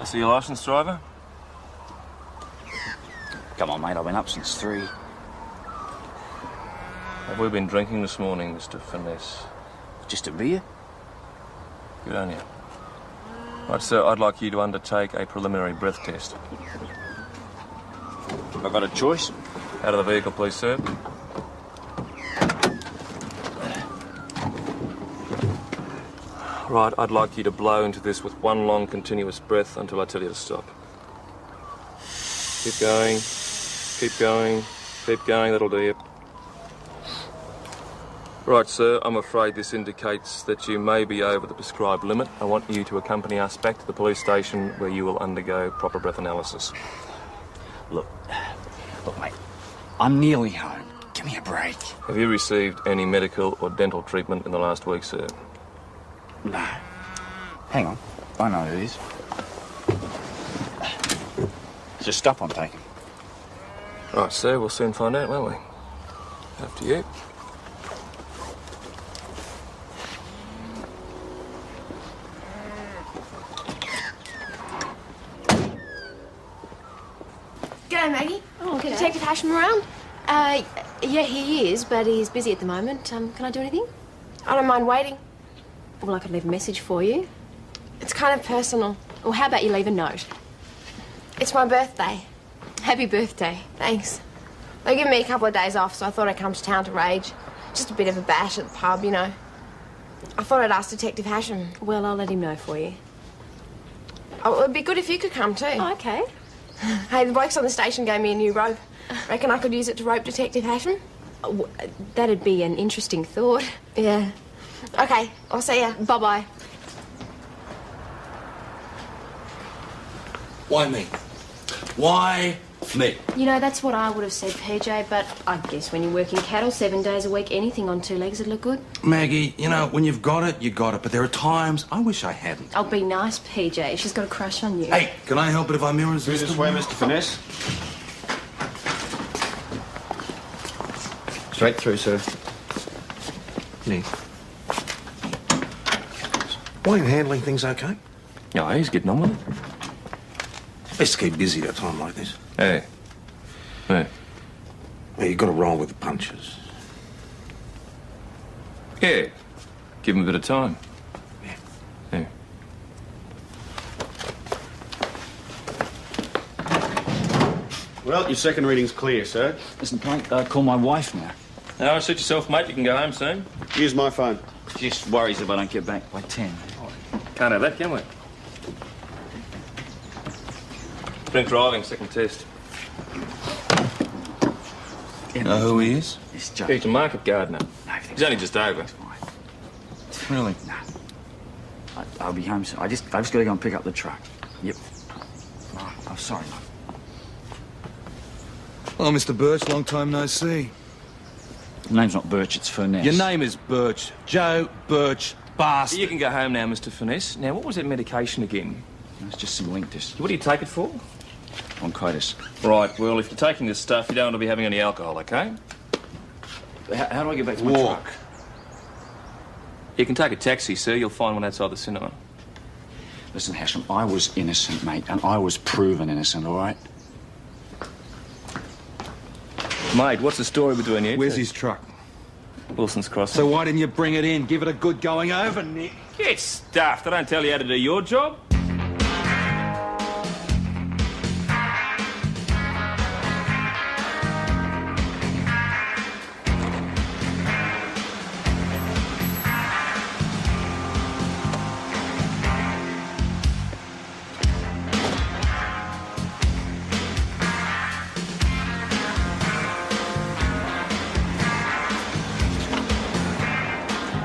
see your licence, driver? Come on, mate, I've been up since 3. Have we been drinking this morning, Mr. Finesse? Just a beer? Good on you. Right, sir, I'd like you to undertake a preliminary breath test. I've got a choice. Out of the vehicle, please, sir. Right, I'd like you to blow into this with one long, continuous breath until I tell you to stop. Keep going. Keep going. Keep going, that'll do you. Right, sir, I'm afraid this indicates that you may be over the prescribed limit. I want you to accompany us back to the police station where you will undergo proper breath analysis. Look, mate, I'm nearly home. Give me a break. Have you received any medical or dental treatment in the last week, sir? No. Hang on. I know who it is. It's just stuff I'm taking. Right, sir, we'll soon find out, won't we? After you. G'day, Maggie. Oh, g'day. Detective Hasham around? Yeah, he is, but he's busy at the moment. Can I do anything? I don't mind waiting. Well, I could leave a message for you. It's kind of personal. Well, how about you leave a note? It's my birthday. Happy birthday. Thanks. They're giving me a couple of days off, so I thought I'd come to town to rage. Just a bit of a bash at the pub, you know. I thought I'd ask Detective Hasham. Well, I'll let him know for you. Oh, it'd be good if you could come too. Oh, okay. Hey, the blokes on the station gave me a new rope. Reckon I could use it to rope Detective Hasham? That'd be an interesting thought. Yeah. Okay, I'll see ya. Bye-bye. Why me? Why me? You know, that's what I would have said, PJ, but I guess when you're working cattle 7 days a week, anything on 2 legs would look good. Maggie, you know, when you've got it, you got it. But there are times I wish I hadn't. I'll be nice, PJ. She's got a crush on you. Hey, can I help it if I mirror Through this way, Mr. Finesse. Straight through, sir. Nick. Why are you handling things okay? Yeah, he's getting on with it. Best to keep busy at a time like this. Hey. Hey. Well, you've got to roll with the punches. Yeah. Give him a bit of time. Yeah. Yeah. Well, your second reading's clear, sir. Listen, can I call my wife now? No, suit yourself, mate. You can go home soon. Use my phone. She just worries if I don't get back by 10. Can't have that, can we? Drink driving, second test. You know who he is? It's Joe. He's a market gardener. No, He's only just over. Really? No. I'll be home soon. I just got to go and pick up the truck. Yep. Oh, I'm sorry, love. Well, Mr. Birch, long time no see. The name's not Birch, it's Furness. Your name is Birch. Joe Birch, bastard. You can go home now, Mr. Finesse. Now, what was that medication again? It's just some Linctus. What do you take it for? Bronchitis. Right, well, if you're taking this stuff, you don't want to be having any alcohol, OK? How do I get back to my Walk. truck? You can take a taxi, sir. You'll find one outside the cinema. Listen, Hasham, I was innocent, mate, and I was proven innocent, all right? Mate, what's the story between you? Where's two? his truck? Wilson's Crossing. So why didn't you bring it in? Give it a good going over, Nick. Get stuffed. I don't tell you how to do your job.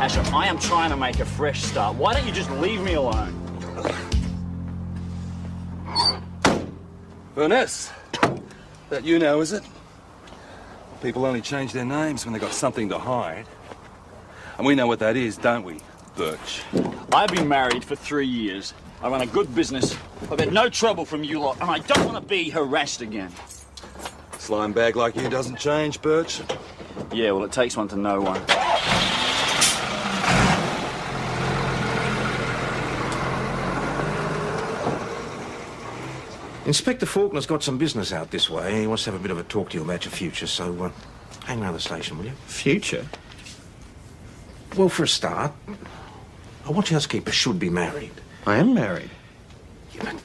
Hasham, I am trying to make a fresh start. Why don't you just leave me alone? Furness. That you know, is it? People only change their names when they've got something to hide. And we know what that is, don't we, Birch? I've been married for 3 years. I run a good business. I've had no trouble from you lot, and I don't want to be harassed again. Slime bag like you doesn't change, Birch. Yeah, well, it takes one to know one. Inspector Faulkner's got some business out this way. He wants to have a bit of a talk to you about your future, so hang around the station, will you? Future? Well, for a start, a watch housekeeper should be married. I am married. Yeah, but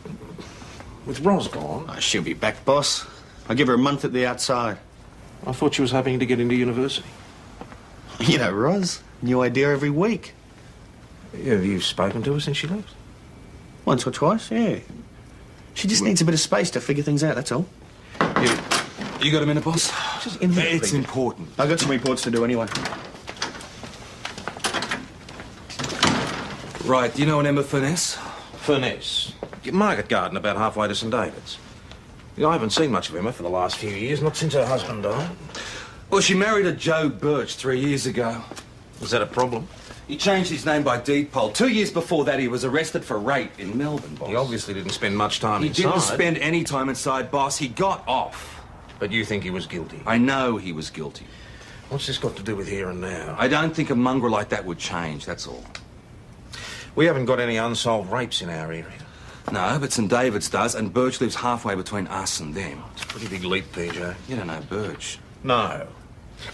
with Ros gone... Oh, she'll be back, boss. I'll give her a month at the outside. I thought she was hoping to get into university. You know, Ros, new idea every week. Have you spoken to her since she left? Once or twice, yeah. She just needs a bit of space to figure things out, that's all. You got a minute, boss? It's Peter. important. I've got some reports to do anyway. Right, do you know an Emma Furness? Furness. Market garden about halfway to St David's. I haven't seen much of Emma for the last few years, not since her husband died. Well, she married a Joe Birch 3 years ago. Was that a problem? He changed his name by deed poll. 2 years before that, he was arrested for rape in Melbourne, boss. He obviously didn't spend much time He inside. didn't spend any time inside, boss. He got off. But you think he was guilty? I know he was guilty. What's this got to do with here and now? I don't think a mongrel like that would change, that's all. We haven't got any unsolved rapes in our area. No, but St David's does, and Birch lives halfway between us and them. It's a pretty big leap, PJ. You don't know Birch. No.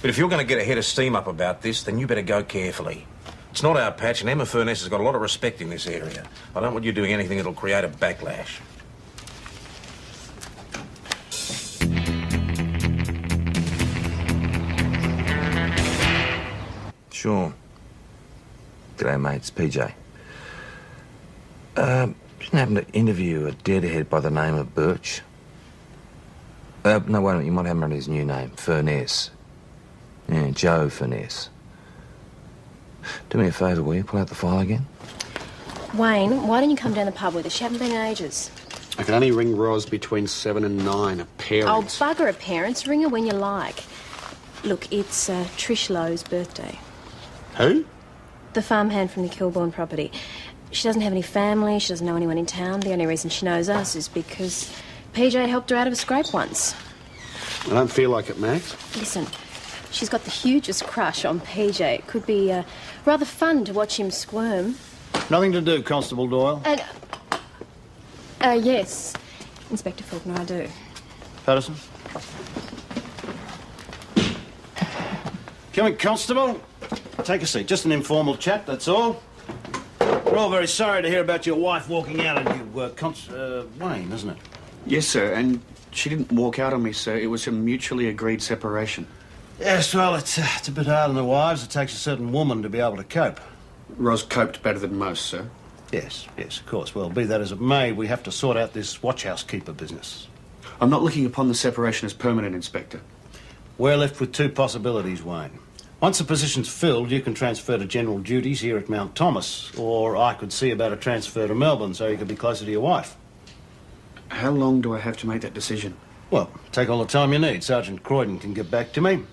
But if you're going to get a head of steam up about this, then you better go carefully. It's not our patch, and Emma Furness has got a lot of respect in this area. I don't want you doing anything that'll create a backlash. Sure. G'day, mate. It's PJ. Didn't happen to interview a deadhead by the name of Birch? No, wait a minute. You might have him under his new name, Furness. Yeah, Joe Furness. Do me a favour, will you? Pull out the file again. Wayne, why don't you come down the pub with us? She haven't been in ages. I can only ring Ros between 7 and 9, a Oh, parents. bugger her parents. Ring her when you like. Look, it's Trish Lowe's birthday. Who? The farmhand from the Kilbourne property. She doesn't have any family, she doesn't know anyone in town. The only reason she knows us is because PJ helped her out of a scrape once. I don't feel like it, Max. Listen, she's got the hugest crush on PJ. It could be rather fun to watch him squirm. Nothing to do, Constable Doyle. And, yes, Inspector Faulkner, I do. Patterson? Come in, Constable. Take a seat. Just an informal chat, that's all. We're all very sorry to hear about your wife walking out on you, Wayne, isn't it? Yes, sir, and she didn't walk out on me, sir. It was a mutually agreed separation. Yes, well, it's a bit hard on the wives. It takes a certain woman to be able to cope. Ros coped better than most, sir. Yes, of course. Well, be that as it may, we have to sort out this watch housekeeper business. I'm not looking upon the separation as permanent, Inspector. We're left with two possibilities, Wayne. Once the position's filled, you can transfer to general duties here at Mount Thomas, or I could see about a transfer to Melbourne so you could be closer to your wife. How long do I have to make that decision? Well, take all the time you need. Sergeant Croydon can get back to me.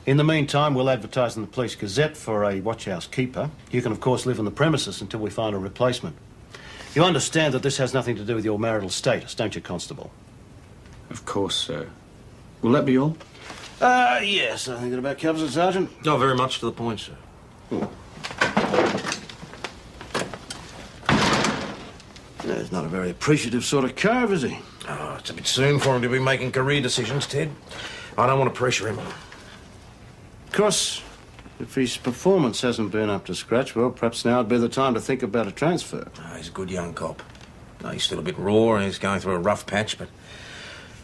In the meantime, we'll advertise in the Police Gazette for a watchhouse keeper. You can, of course, live on the premises until we find a replacement. You understand that this has nothing to do with your marital status, don't you, Constable? Of course, sir. Will that be all? Yes, I think it about covers it, Sergeant. Not very much to the point, sir. He's not a very appreciative sort of cove, is he? Oh, it's a bit soon for him to be making career decisions, Ted. I don't want to pressure him. Of course, if his performance hasn't been up to scratch, well, perhaps now would be the time to think about a transfer. Oh, he's a good young cop. No, he's still a bit raw and he's going through a rough patch, but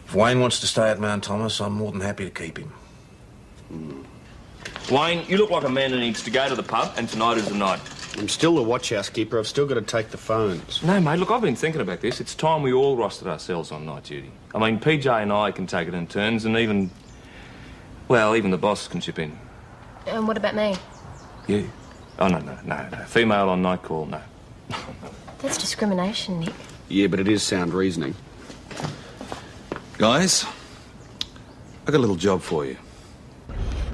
if Wayne wants to stay at Mount Thomas, I'm more than happy to keep him. Wayne, you look like a man who needs to go to the pub, and tonight is the night. I'm still the watchhouse keeper. I've still got to take the phones. No, mate, look, I've been thinking about this. It's time we all rostered ourselves on night duty. I mean, PJ and I can take it in turns, and even the boss can chip in. And what about me? You? Oh, no. Female on night call, no. That's discrimination, Nick. Yeah, but it is sound reasoning. Guys, I got a little job for you.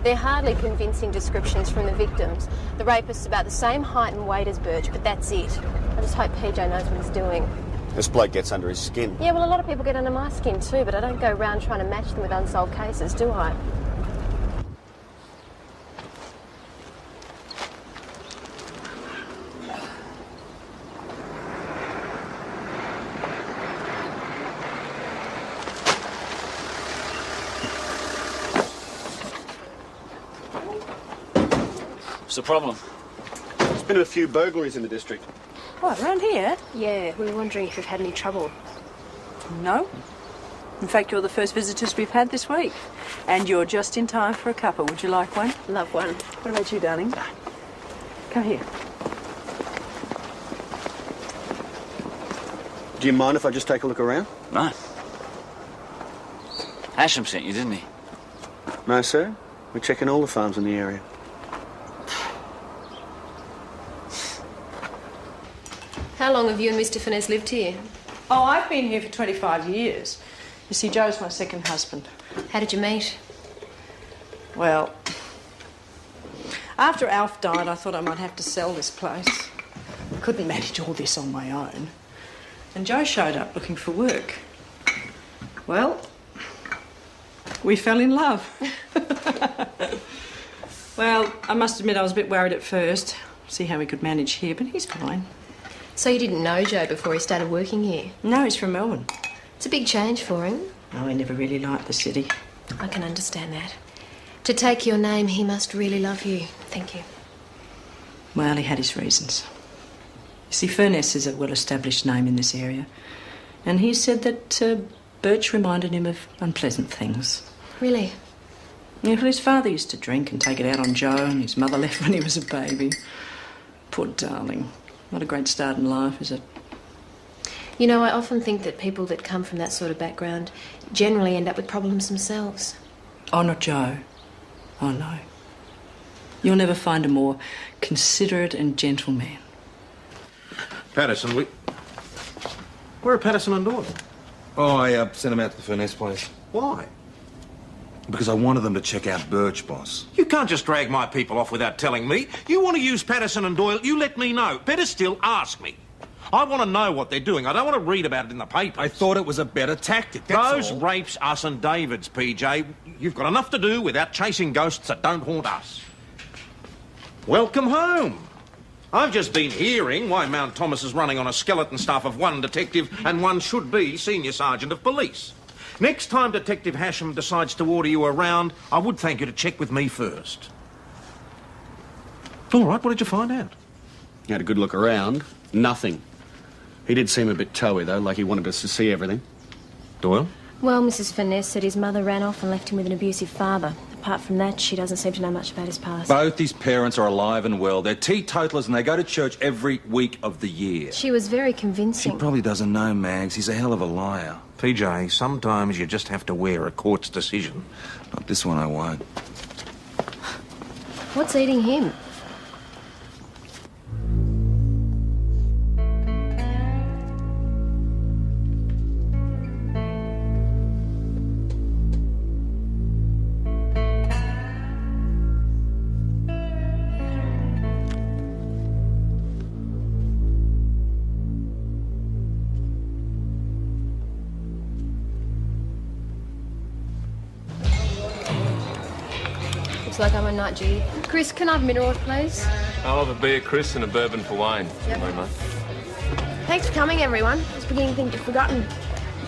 They're hardly convincing descriptions from the victims. The rapist's about the same height and weight as Birch, but that's it. I just hope PJ knows what he's doing. This bloke gets under his skin. Yeah, well, a lot of people get under my skin too, but I don't go around trying to match them with unsolved cases, do I? What's the problem? There's been a few burglaries in the district. What, around here? Yeah, we were wondering if you've had any trouble. No. In fact, you're the first visitors we've had this week. And you're just in time for a cuppa. Would you like one? Love one. What about you, darling? Come here. Do you mind if I just take a look around? No. Hasham sent you, didn't he? No, sir. We're checking all the farms in the area. How long have you and Mr. Finesse lived here? Oh, I've been here for 25 years. You see, Joe's my second husband. How did you meet? Well, after Alf died, I thought I might have to sell this place. I couldn't manage all this on my own. And Joe showed up looking for work. Well, we fell in love. Well, I must admit I was a bit worried at first. See how we could manage here, but he's fine. So you didn't know Joe before he started working here? No, he's from Melbourne. It's a big change for him. Oh, he never really liked the city. I can understand that. To take your name, he must really love you. Thank you. Well, he had his reasons. You see, Furness is a well-established name in this area. And he said that Birch reminded him of unpleasant things. Really? Yeah, well, his father used to drink and take it out on Joe, and his mother left when he was a baby. Poor darling. Not a great start in life, is it? You know, I often think that people that come from that sort of background generally end up with problems themselves. Oh, not Joe. Oh, no. You'll never find a more considerate and gentle man. Patterson, where are Patterson and Doyle? Oh, I sent them out to the Furness place. Why? Because I wanted them to check out Birch, boss. You can't just drag my people off without telling me. You want to use Patterson and Doyle, you let me know. Better still, ask me. I want to know what they're doing. I don't want to read about it in the paper. I thought it was a better tactic, that's Those all. rapes us and David's, PJ. You've got enough to do without chasing ghosts that don't haunt us. Welcome home. I've just been hearing why Mount Thomas is running on a skeleton staff of one detective and one should-be senior sergeant of police. Next time Detective Hasham decides to order you around, I would thank you to check with me first. All right, what did you find out? He had a good look around. Nothing. He did seem a bit toey, though, like he wanted us to see everything. Doyle? Well, Mrs. Finesse said his mother ran off and left him with an abusive father. Apart from that, she doesn't seem to know much about his past. Both his parents are alive and well. They're teetotalers and they go to church every week of the year. She was very convincing. She probably doesn't know, Mags. He's a hell of a liar. PJ, sometimes you just have to wear a court's decision. Not this one, I won't. What's eating him? Looks like I'm on night duty. Chris, can I have minerals, please? I'll have a beer, Chris, and a bourbon for Wayne. Yep. Very much. Thanks for coming, everyone. I was beginning to think you'd forgotten.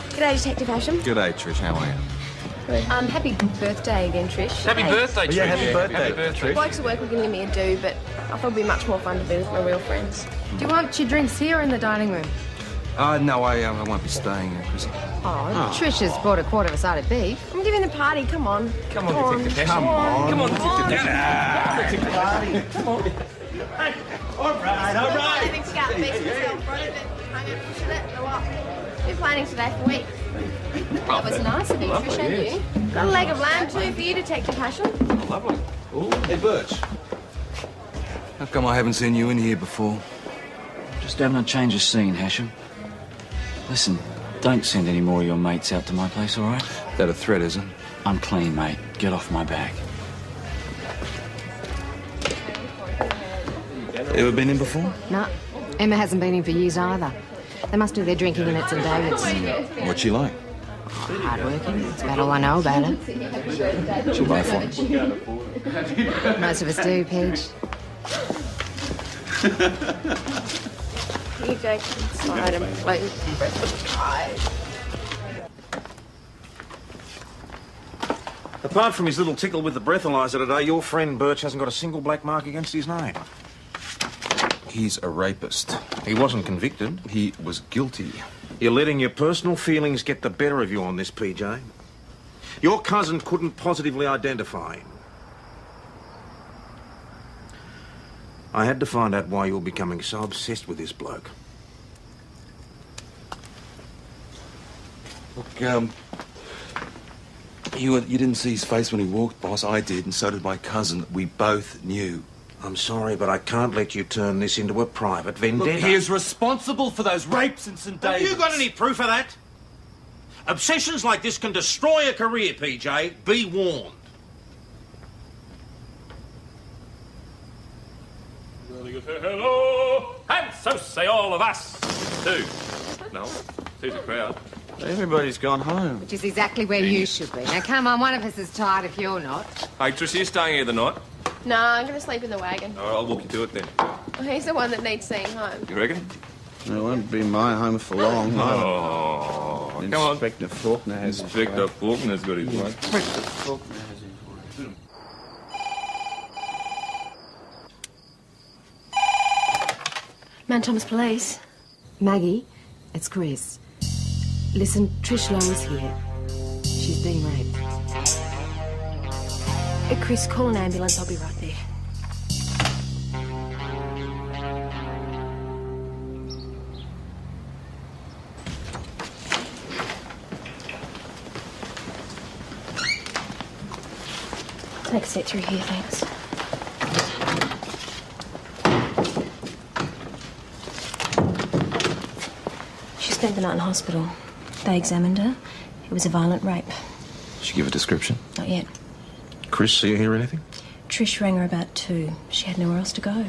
G'day, Detective Hasham. G'day, Trish. How are you? Happy birthday again, Trish. Happy birthday, Trish. Yeah, happy birthday, Trish. Blokes at work were giving me a do, but I thought it'd be much more fun to be with my real friends. Do you want your drinks here or in the dining room? No, I won't be staying, Chrissy. Oh, Trish has bought a quarter of a side of beef. I'm giving the party, come on. Come on, Detective Hasham. Come on, Detective Hasham. Come on. All right. I think Scout beats himself, right? Hang out, pushing it, go up. Been planning today for weeks. That was nice of you, Lovely, Trish, and yes. you. Got a leg of lamb too for you, Detective Hasham. Oh, lovely. Hey, Birch. How come I haven't seen you in here before? Just having a change of scene, Hasham. Listen, don't send any more of your mates out to my place, all right? That a threat, is it? I'm clean, mate. Get off my back. Ever been in before? No, Emma hasn't been in for years either. They must do their drinking in at St David's. What's she like? Hardworking, that's about all I know about her. She'll buy for us. Most of us do, Paige. You go slide him, please. Apart from his little tickle with the breathalyzer today, your friend Birch hasn't got a single black mark against his name. He's a rapist. He wasn't convicted. He was guilty. You're letting your personal feelings get the better of you on this, PJ. Your cousin couldn't positively identify him. I had to find out why you're becoming so obsessed with this bloke. Look, you didn't see his face when he walked, boss. I did, and so did my cousin. We both knew. I'm sorry, but I can't let you turn this into a private vendetta. Look, he is responsible for those rapes in St. David's. Have you got any proof of that? Obsessions like this can destroy a career, PJ. Be warned. Hello, and so say all of us, too. No, sees a crowd. Everybody's gone home. Which is exactly where you should be. Now, come on, one of us is tired if you're not. Hey, Trish, are you staying here the night? No, I'm going to sleep in the wagon. All right, I'll walk you to it then. Well, he's the one that needs seeing home. You reckon? It won't be my home for long. Oh, come on. Inspector Faulkner has his way. Inspector Faulkner's got his way. Inspector Faulkner has his way. Mount Thomas Police. Maggie, it's Chris. Listen, Trish Lowe's here. She's been raped. Chris, call an ambulance. I'll be right there. Take a seat through here, thanks. She spent the night in hospital. They examined her. It was a violent rape. Did she give a description? Not yet. Chris, see you hear anything? Trish rang her about 2. She had nowhere else to go.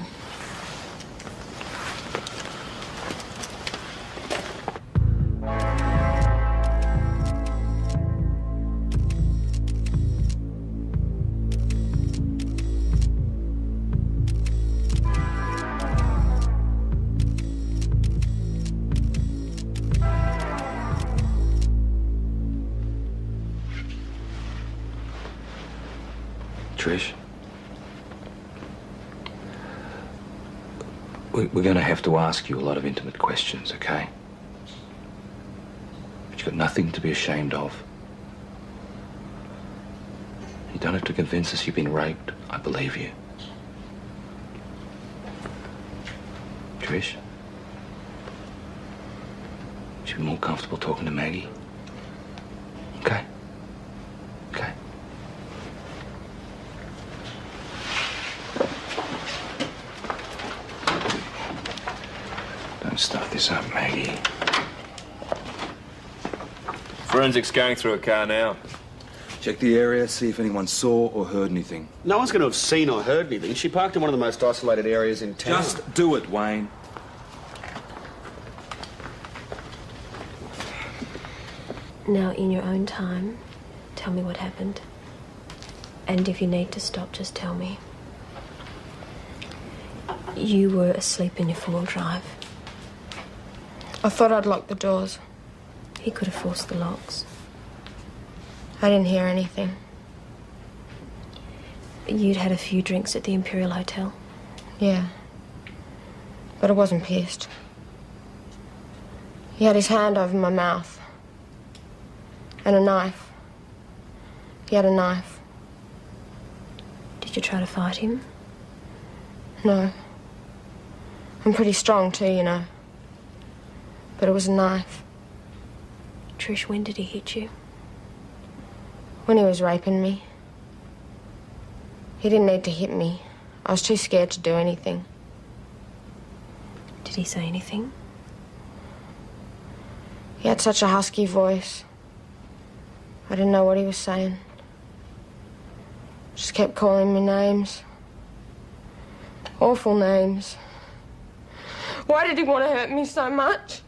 Trish? We're going to have to ask you a lot of intimate questions, okay? But you've got nothing to be ashamed of. You don't have to convince us you've been raped. I believe you. Trish? Would you be more comfortable talking to Maggie? Okay? Okay. Don't stuff this up, Maggie. Forensics going through a car now. Check the area, see if anyone saw or heard anything. No one's going to have seen or heard anything. She parked in one of the most isolated areas in town. Just do it, Wayne. Now, in your own time, tell me what happened. And if you need to stop, just tell me. You were asleep in your four-wheel drive. I thought I'd lock the doors. He could have forced the locks. I didn't hear anything. You'd had a few drinks at the Imperial Hotel. Yeah. But I wasn't pissed. He had his hand over my mouth. And a knife. He had a knife. Did you try to fight him? No. I'm pretty strong too, you know. But it was a knife. Trish, when did he hit you? When he was raping me. He didn't need to hit me. I was too scared to do anything. Did he say anything? He had such a husky voice. I didn't know what he was saying. Just kept calling me names. Awful names. Why did he want to hurt me so much?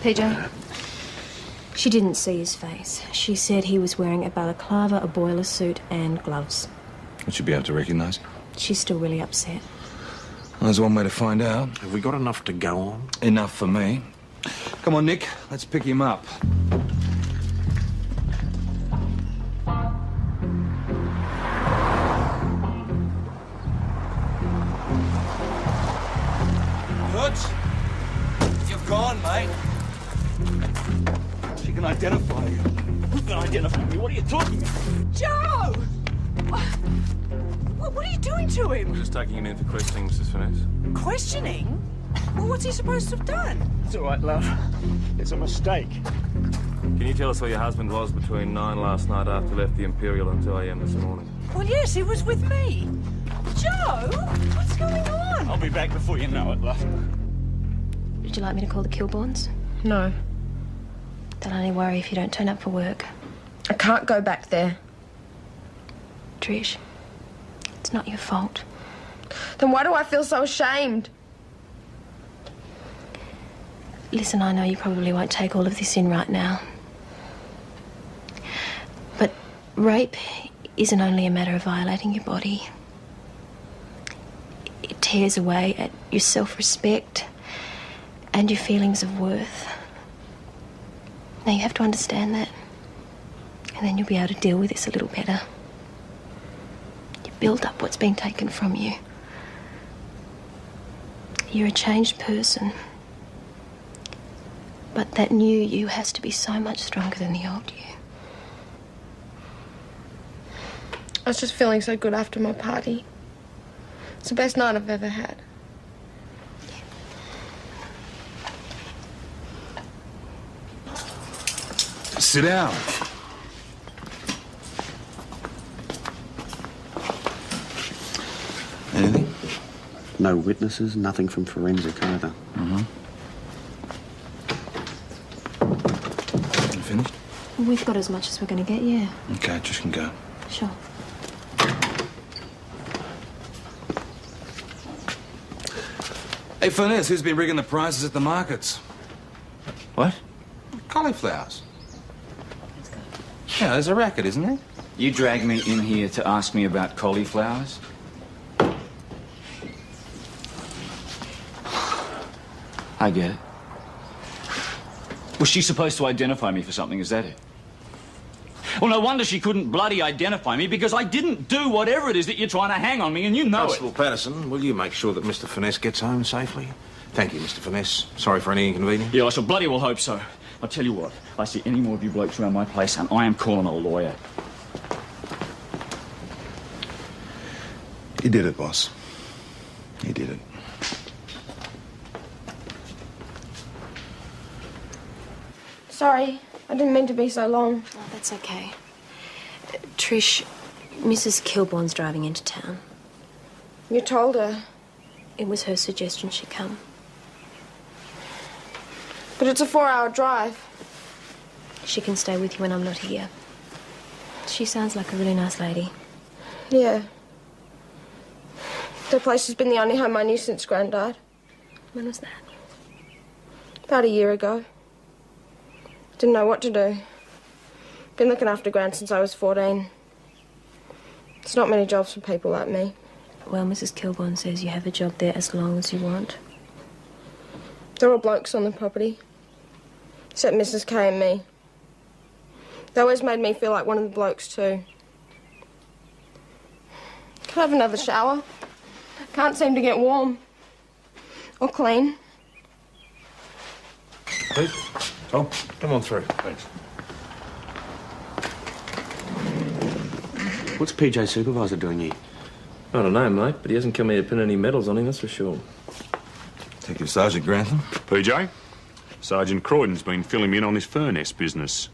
PJ? She didn't see his face. She said he was wearing a balaclava, a boiler suit, and gloves. Would you be able to recognise him? She's still really upset. Well, there's one way to find out. Have we got enough to go on? Enough for me. Come on, Nick. Let's pick him up. Butch? You're gone, mate. She can identify you. Who can identify me? What are you talking about? Joe! What are you doing to him? We're just taking him in for questioning, Mrs. Finesse. Questioning? Well, what's he supposed to have done? It's all right, love. It's a mistake. Can you tell us where your husband was between 9 last night after he left the Imperial and 2 a.m. this morning? Well, yes, he was with me. Joe, what's going on? I'll be back before you know it, love. Would you like me to call the Kilbournes? No. They'll only worry if you don't turn up for work. I can't go back there. Trish, it's not your fault. Then why do I feel so ashamed? Listen, I know you probably won't take all of this in right now. But rape isn't only a matter of violating your body. It tears away at your self-respect and your feelings of worth. Now, you have to understand that. And then you'll be able to deal with this a little better. You build up what's being taken from you. You're a changed person. But that new you has to be so much stronger than the old you. I was just feeling so good after my party. It's the best night I've ever had. Sit down. Anything? No witnesses, nothing from forensic either. Mm-hmm. You finished? We've got as much as we're going to get, yeah. Okay, just can go. Sure. Hey, Furness, who's been rigging the prices at the markets? What? Cauliflowers. Yeah, there's a racket, isn't there? You dragged me in here to ask me about cauliflowers? I get it. Was she supposed to identify me for something? Is that it? Well, no wonder she couldn't bloody identify me, because I didn't do whatever it is that you're trying to hang on me, and you know Constable Patterson, will you make sure that Mr. Finesse gets home safely? Thank you, Mr. Finesse. Sorry for any inconvenience. Yeah, I shall bloody well hope so. I'll tell you what, I see any more of you blokes around my place, and I am calling a lawyer. You did it, boss. You did it. Sorry, I didn't mean to be so long. Oh, that's okay. Trish, Mrs. Kilbourne's driving into town. You told her. It was her suggestion she come. But it's a 4-hour drive. She can stay with you when I'm not here. She sounds like a really nice lady. Yeah. The place has been the only home I knew since Gran died. When was that? About a year ago. Didn't know what to do. Been looking after Gran since I was 14. There's not many jobs for people like me. Well, Mrs. Kilbourne says you have a job there as long as you want. There are blokes on the property. Except Mrs. K and me. They always made me feel like one of the blokes too. Can I have another shower? Can't seem to get warm. Or clean. Please. Tom, come on through. Thanks. What's PJ Supervisor doing here? I don't know, mate, but he hasn't come here to pin any medals on him, that's for sure. Detective Sergeant Grantham. PJ, Sergeant Croydon's been filling in on this Furness business.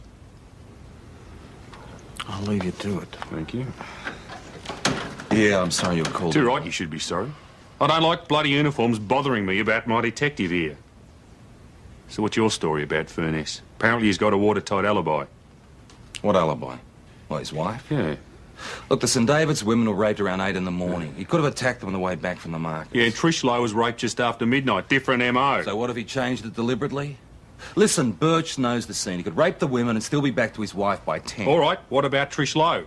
I'll leave you to it. Thank you. Yeah, I'm sorry you were called. Too right, you should be sorry. I don't like bloody uniforms bothering me about my detective here. So what's your story about Furness? Apparently he's got a watertight alibi. What alibi? Well, his wife? Yeah. Look, the St David's women were raped around 8 in the morning. He could have attacked them on the way back from the market. Yeah, Trish Lowe was raped just after midnight. Different M.O. So what if he changed it deliberately? Listen, Birch knows the scene. He could rape the women and still be back to his wife by 10. All right, what about Trish Lowe?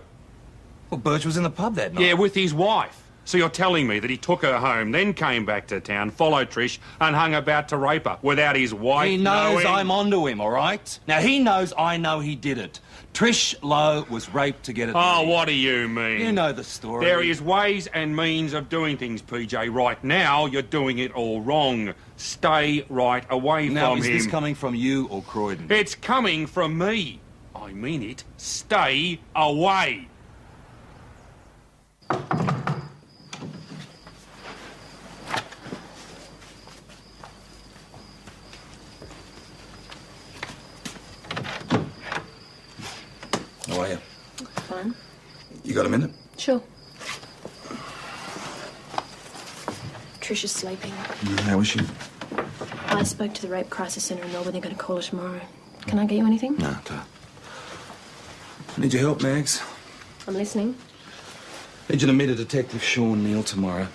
Well, Birch was in the pub that night. Yeah, with his wife. So you're telling me that he took her home, then came back to town, followed Trish, and hung about to rape her without his wife He knows knowing? I'm onto him, all right? Now, he knows I know he did it. Trish Lowe was raped to get it. Oh, what do you mean? You know the story. There is ways and means of doing things, PJ. Right now, you're doing it all wrong. Stay right away Now, from is him. this coming from you or Croydon? It's coming from me. I mean it. Stay away. How are you? Fine. You got a minute? Sure. Trish is sleeping. How is she? I spoke to the Rape Crisis Centre in Melbourne. They're going to call her tomorrow. Can I get you anything? No, don't. Need your help, Mags. I'm listening. Need you to meet a detective, Sean Neal, tomorrow.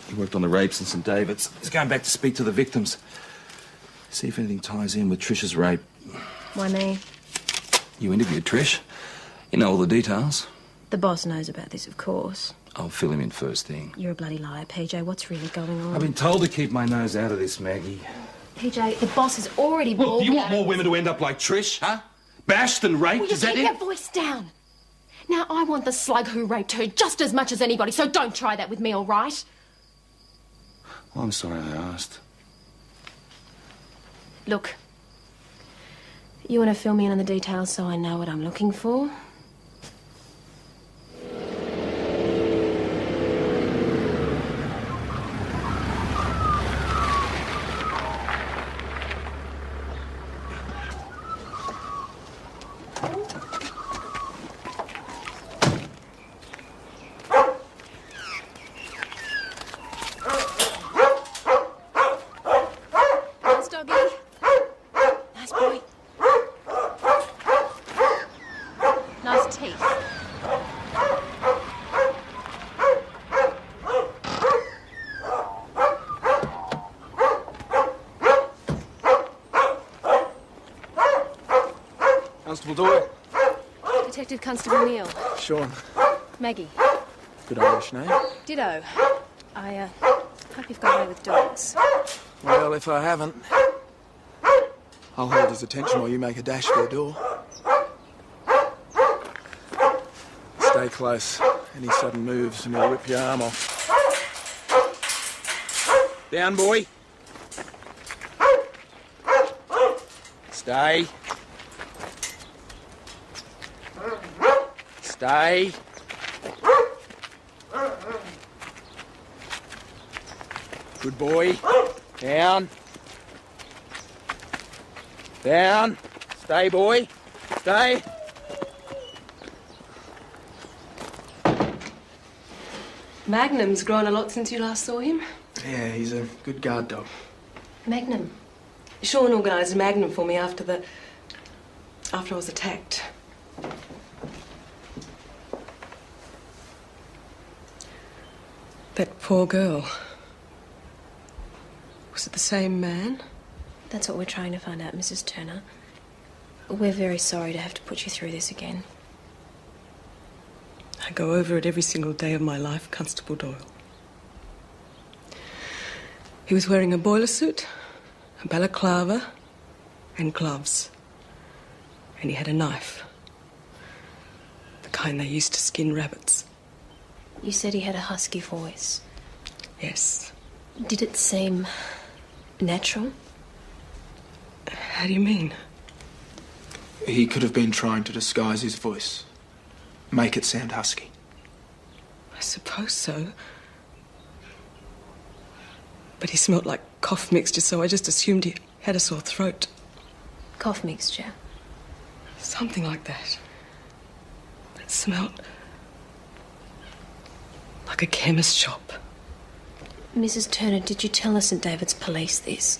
He worked on the rapes in St David's. He's going back to speak to the victims. See if anything ties in with Trish's rape. Why me? You interviewed Trish. You know all the details. The boss knows about this, of course. I'll fill him in first thing. You're a bloody liar, PJ. What's really going on? I've been told to keep my nose out of this, Maggie. PJ, the boss has already Look, balled do you me want out more of women this. to end up like Trish, huh? Bashed and raped, Will you is that keep it? your voice down? Now, I want the slug who raped her just as much as anybody, so don't try that with me, all right? Well, I'm sorry I asked. Look, you want to fill me in on the details so I know what I'm looking for? Nice doggy. Nice boy. Nice teeth. Constable Doyle. Detective Constable Neal. Sean. Maggie. Good Irish name. Ditto. I hope you've got away with dogs. Well, if I haven't, I'll hold his attention while you make a dash for the door. Stay close. Any sudden moves and he'll rip your arm off. Down, boy. Stay. Stay. Good boy. Down. Down. Stay, boy. Stay. Magnum's grown a lot since you last saw him. Yeah, he's a good guard dog. Magnum. Sean organised Magnum for me after I was attacked. That poor girl. Was it the same man? That's what we're trying to find out, Mrs. Turner. We're very sorry to have to put you through this again. I go over it every single day of my life, Constable Doyle. He was wearing a boiler suit, a balaclava, and gloves. And he had a knife. The kind they used to skin rabbits. You said he had a husky voice. Yes. Did it seem natural? How do you mean? He could have been trying to disguise his voice. Make it sound husky. I suppose so. But he smelt like cough mixture, so I just assumed he had a sore throat. Cough mixture? Something like that. It smelled like a chemist shop. Mrs. Turner, did you tell St. David's police this?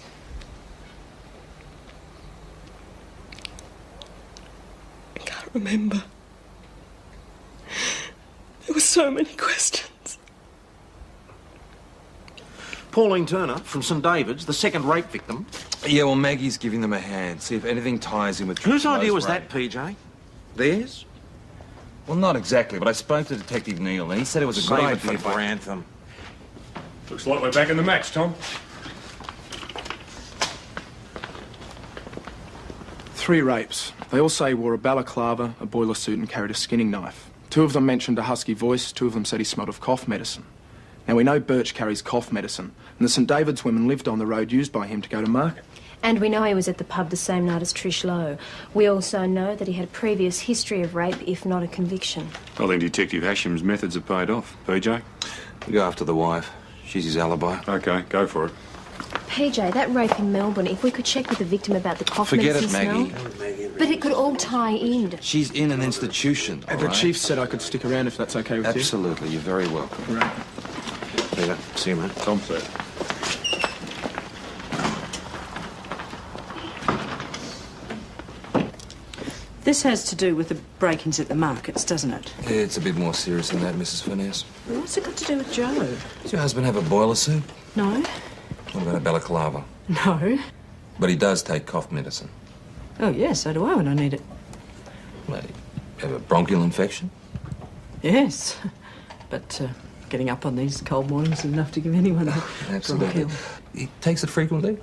I can't remember. There were so many questions. Pauline Turner from St David's, the second rape victim. Yeah, well, Maggie's giving them a hand. See if anything ties in with... Whose idea Lowe's was rape. that, PJ? Theirs? Well, not exactly, but I spoke to Detective Neal, and he said it was a good Save it idea for Grantham. Looks like we're back in the match, Tom. 3 rapes. They all say he wore a balaclava, a boiler suit and carried a skinning knife. 2 of them mentioned a husky voice, 2 of them said he smelled of cough medicine. Now, we know Birch carries cough medicine, and the St David's women lived on the road used by him to go to market. And we know he was at the pub the same night as Trish Lowe. We also know that he had a previous history of rape, if not a conviction. I think Detective Hasham's methods have paid off. PJ? We go after the wife. She's his alibi. OK, go for it. PJ, that rape in Melbourne, if we could check with the victim about the cough Forget medicine it, Maggie. smell. But it could all tie in. She's in an institution, all The right? chief said I could stick around if that's okay with you. Absolutely, you're very welcome. Right. Peter, see you, mate. Tom said. This has to do with the break-ins at the markets, doesn't it? Yeah, it's a bit more serious than that, Mrs. Furness. What's it got to do with Joe? Does your husband have a boiler suit? No. What about a balaclava? No. But he does take cough medicine. Oh, yes, so do I when I need it. Well, you have a bronchial infection? Yes. But getting up on these cold mornings is enough to give anyone a Absolutely. bronchial. He takes it frequently?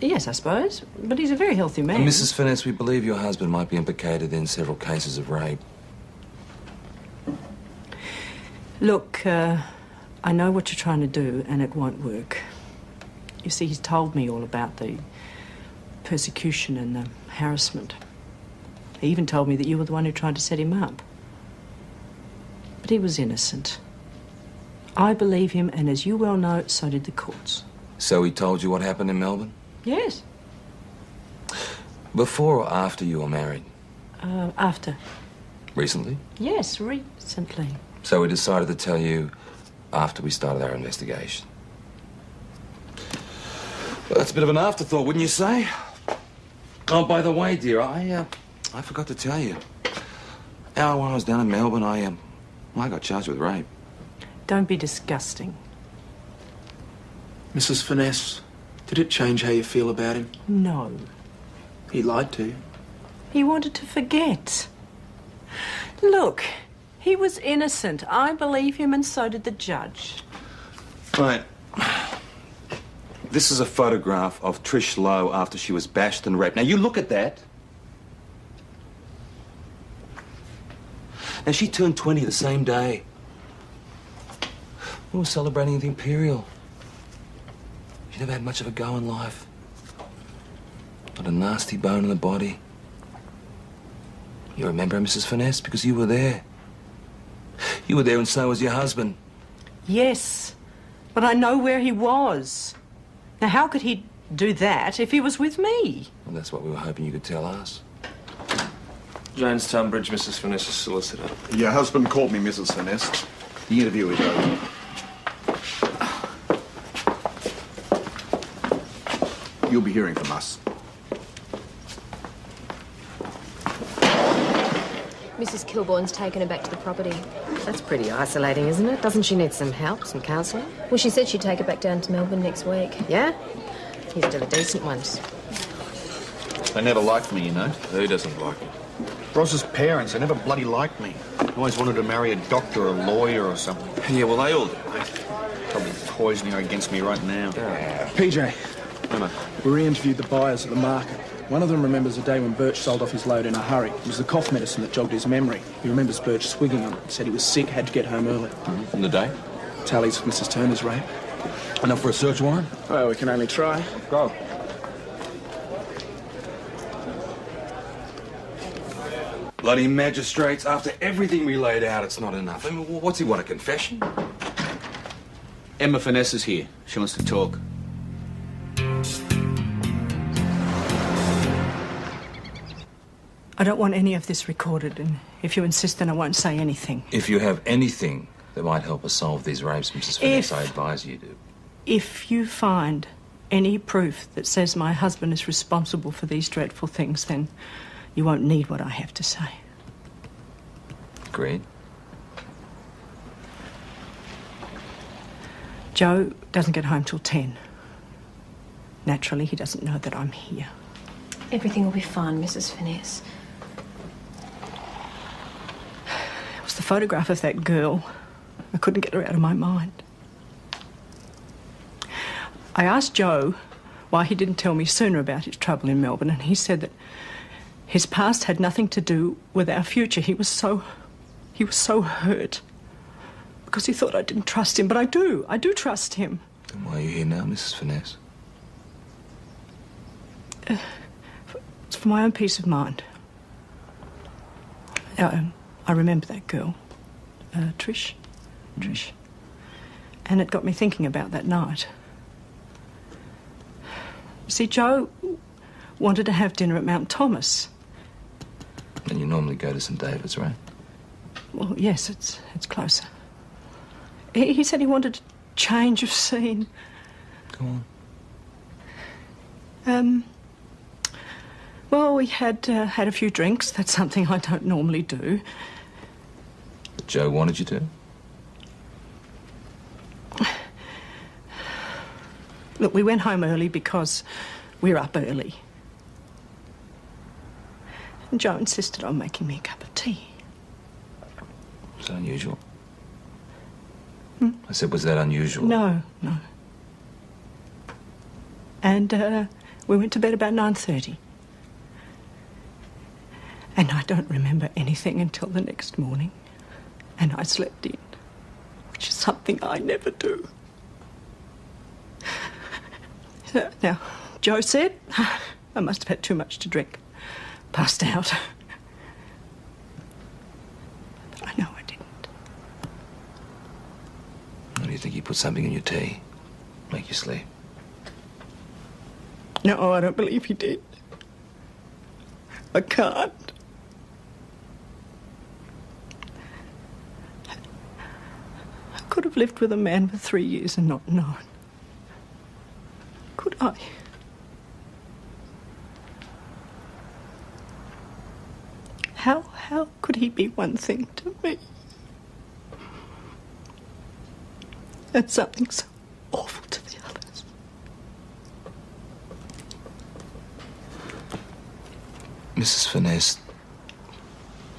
Yes, I suppose. But he's a very healthy man. And Mrs. Furness, we believe your husband might be implicated in several cases of rape. Look, I know what you're trying to do, and it won't work. You see, he's told me all about the persecution and the harassment. He even told me that you were the one who tried to set him up. But he was innocent. I believe him, and as you well know, so did the courts. So he told you what happened in Melbourne? Yes. Before or after you were married? After. Recently? Yes, recently. So we decided to tell you after we started our investigation. Well, that's a bit of an afterthought, wouldn't you say? Oh, by the way, dear, I forgot to tell you. When I was down in Melbourne, I got charged with rape. Don't be disgusting. Mrs. Furness, did it change how you feel about him? No. He lied to you. He wanted to forget. Look, he was innocent. I believe him, and so did the judge. Right. This is a photograph of Trish Lowe after she was bashed and raped. Now, you look at that. Now, she turned 20 the same day. We were celebrating the Imperial. She never had much of a go in life. Not a nasty bone in the body. You remember her, Mrs. Furness, because you were there. You were there, and so was your husband. Yes, but I know where he was. Now, how could he do that if he was with me? Well, that's what we were hoping you could tell us. James Tunbridge, Mrs. Furness's solicitor. Your husband called me, Mrs. Furness. The interview is over. You'll be hearing from us. Mrs. Kilbourne's taken her back to the property. That's pretty isolating, isn't it? Doesn't she need some help, some counselling? Well, she said she'd take her back down to Melbourne next week. Yeah? He's still a decent one. They never liked me, you know. Who doesn't like it? Ross's parents, they never bloody liked me. Always wanted to marry a doctor or a lawyer or something. Yeah, well, they all do. Probably poisoning her against me right now. PJ, we re-interviewed the buyers at the market. One of them remembers a day when Birch sold off his load in a hurry. It was the cough medicine that jogged his memory. He remembers Birch swigging on it. Said he was sick, had to get home early. And the day? Tallies for Mrs. Turner's rape. Enough for a search warrant? Well, we can only try. Go. Bloody magistrates, after everything we laid out, it's not enough. I mean, what's he want, a confession? Emma Furness is here. She wants to talk. I don't want any of this recorded, and if you insist, then I won't say anything. If you have anything that might help us solve these rapes, Mrs. Furness, I advise you do. If you find any proof that says my husband is responsible for these dreadful things, then you won't need what I have to say. Agreed. Joe doesn't get home till 10. Naturally, he doesn't know that I'm here. Everything will be fine, Mrs. Furness. the photograph of that girl. I couldn't get her out of my mind. I asked Joe why he didn't tell me sooner about his trouble in Melbourne, and he said that his past had nothing to do with our future. He was so hurt because he thought I didn't trust him, but I do trust him. Then why are you here now, Mrs. Finesse? It's for my own peace of mind. I remember that girl, Trish. And it got me thinking about that night. See, Joe wanted to have dinner at Mount Thomas. And you normally go to St David's, right? Well, yes, it's closer. He said he wanted a change of scene. Go on. Well, we had a few drinks. That's something I don't normally do. But Joe wanted you to? Look, we went home early because we're up early. And Joe insisted on making me a cup of tea. Was that unusual? I said, was that unusual? No. And we went to bed about 9:30. And I don't remember anything until the next morning. And I slept in, which is something I never do. Now, Joe said I must have had too much to drink. Passed out. I know I didn't. Why do you think he put something in your tea? Make you sleep? No, I don't believe he did. I can't. I could have lived with a man for 3 years and not known. Could I? How could he be one thing to me and something so awful to the others? Mrs. Finesse,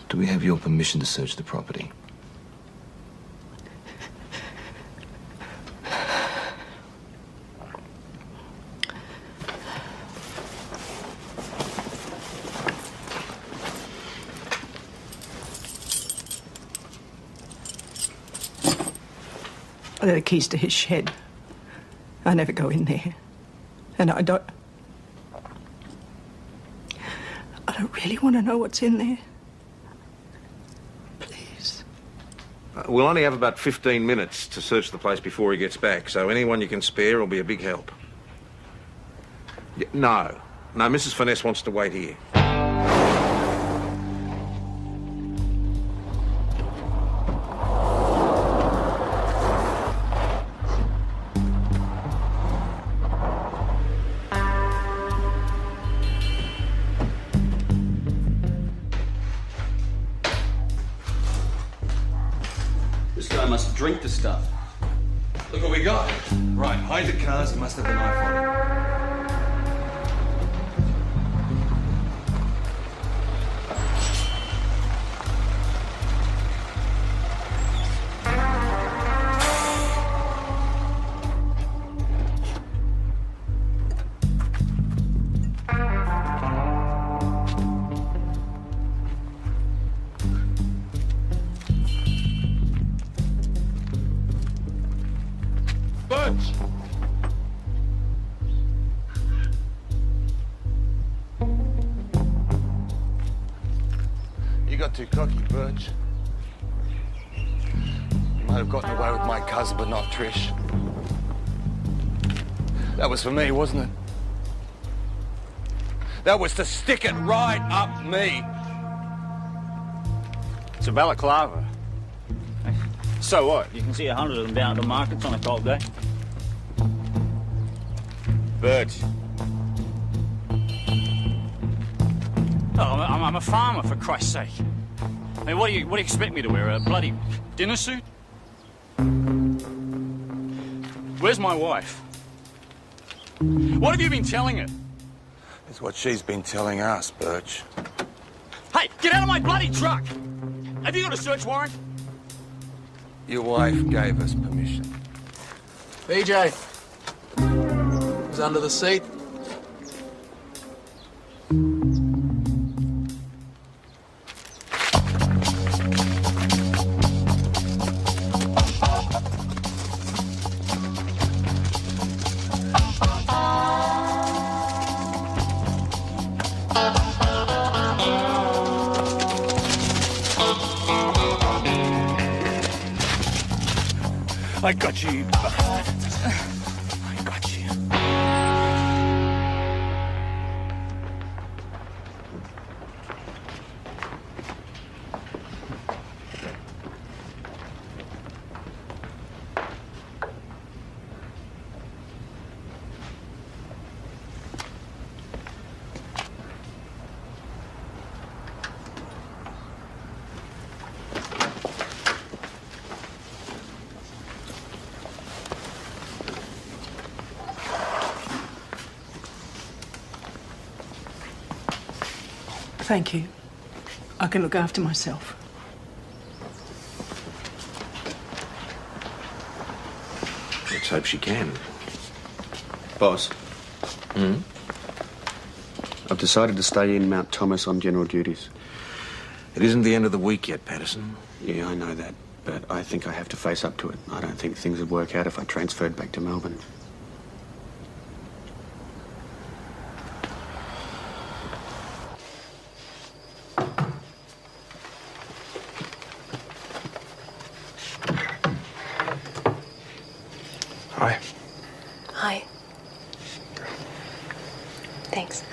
do we have your permission to search the property? There are the keys to his shed. I never go in there. And I don't really want to know what's in there. Please. We'll only have about 15 minutes to search the place before he gets back, so anyone you can spare will be a big help. No, Mrs. Finesse wants to wait here. Drink the stuff. Look what we got. Right, hide the cars. He must have the knife on him. You got too cocky, Birch. You might have gotten away with my cousin, but not Trish. That was for me, wasn't it? That was to stick it right up me. It's a balaclava. So what? You can see 100 of them down at the markets on a cold day. Birch. Oh, I'm a farmer, for Christ's sake. I mean, what do you expect me to wear? A bloody dinner suit? Where's my wife? What have you been telling her? It's what she's been telling us, Birch. Hey, get out of my bloody truck! Have you got a search warrant? Your wife gave us permission. BJ. It was under the seat. I got you, you bastard. I got you. Thank you. I can look after myself. Let's hope she can. Boss. I've decided to stay in Mount Thomas on general duties. It isn't the end of the week yet, Patterson. Yeah, I know that, but I think I have to face up to it. I don't think things would work out if I transferred back to Melbourne. Hi. Hi. Thanks.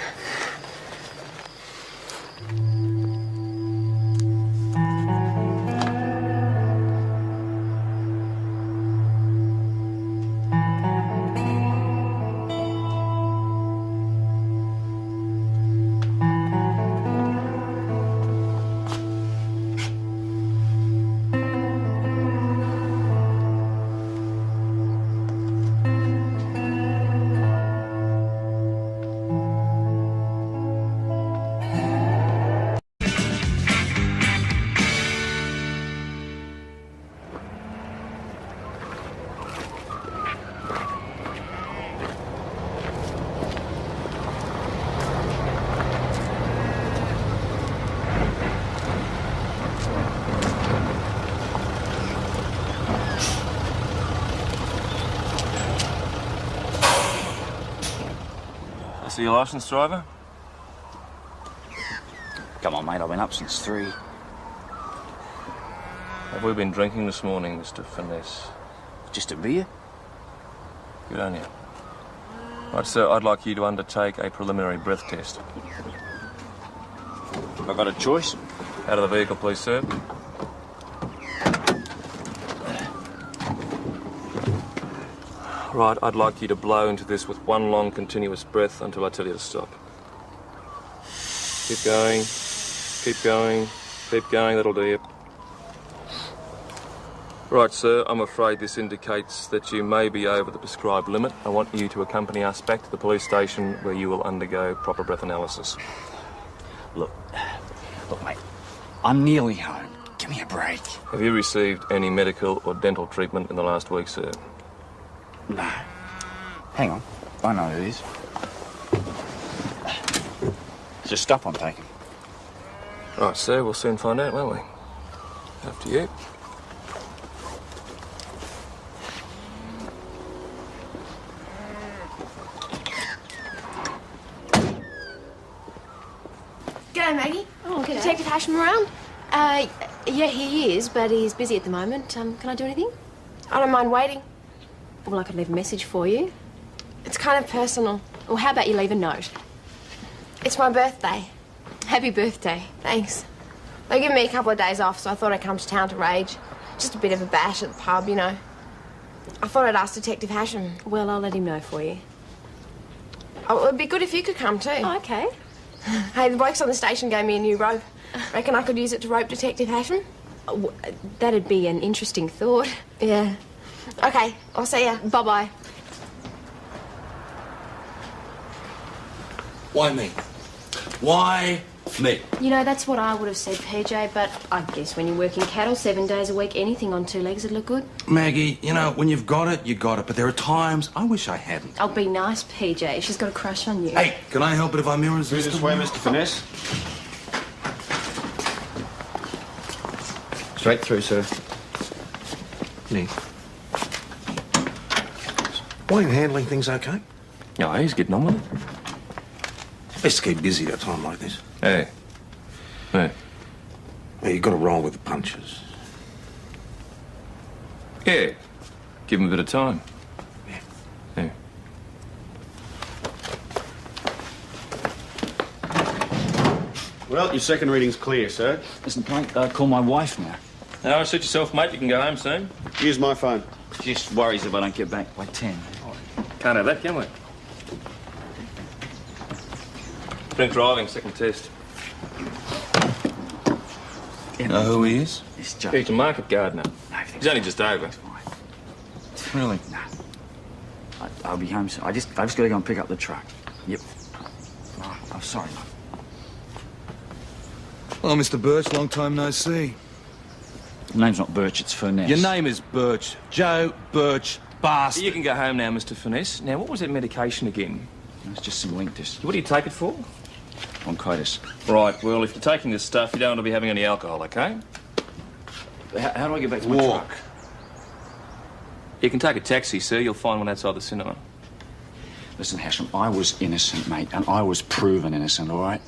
See your licence, driver? Come on, mate, I've been up since 3. Have we been drinking this morning, Mr. Finesse? Just a beer? Good on you. Right, sir, I'd like you to undertake a preliminary breath test. Have I got a choice? Out of the vehicle, please, sir. Right, I'd like you to blow into this with one long, continuous breath until I tell you to stop. Keep going, keep going, keep going, that'll do you. Right, sir, I'm afraid this indicates that you may be over the prescribed limit. I want you to accompany us back to the police station where you will undergo proper breath analysis. Look, mate, I'm nearly home. Give me a break. Have you received any medical or dental treatment in the last week, sir? No. Hang on. I know who it is. It's just stuff I'm taking. Right, sir, we'll soon find out, won't we? After you. G'day, Maggie. Oh, g'day. Detective Hasham around? Yeah, he is, but he's busy at the moment. Can I do anything? I don't mind waiting. Well, I could leave a message for you. It's kind of personal. Well, how about you leave a note? It's my birthday. Happy birthday. Thanks. They give me a couple of days off, so I thought I'd come to town to rage. Just a bit of a bash at the pub, you know. I thought I'd ask Detective Hasham. Well, I'll let him know for you. Oh, it'd be good if you could come too. Oh, okay. Hey, the blokes on the station gave me a new rope. Reckon I could use it to rope Detective Hasham? That'd be an interesting thought. Yeah. Okay, I'll see ya. Bye-bye. Why me? Why off me. You know, that's what I would have said, PJ, but I guess when you're working cattle 7 days a week, anything on 2 legs would look good. Maggie, you know, when you've got it, you got it. But there are times I wish I hadn't. I'll be nice, PJ. She's got a crush on you. Hey, can I help it if I mirror Through this way, Mr. Finesse. Straight through, sir. Nick. Why are you handling things okay? Yeah, he's getting on with it. Best to keep busy at a time like this. Hey. Hey. Well, you've got to roll with the punches. Yeah. Give him a bit of time. Yeah. Well, your second reading's clear, sir. Listen, mate, call my wife now. No, suit yourself, mate. You can go home soon. Use my phone. Just worries if I don't get back by 10. Can't have that, can we? Drink driving, second test. You know who he is? It's Joe. He's a market gardener. He's only just over. Really? I'll be home soon. I've just got to go and pick up the truck. Yep. Oh, I'm sorry, mate. Well, Mr. Birch, long time no see. My name's not Birch, it's Furness. Your name is Birch. Joe Birch, bastard. You can go home now, Mr. Finesse. Now, what was that medication again? It's just some Linctus. What do you take it for? Bronchitis. Right, well, if you're taking this stuff, you don't want to be having any alcohol, OK? How do I get back to my truck? You can take a taxi, sir. You'll find one outside the cinema. Listen, Hashem, I was innocent, mate, and I was proven innocent, all right?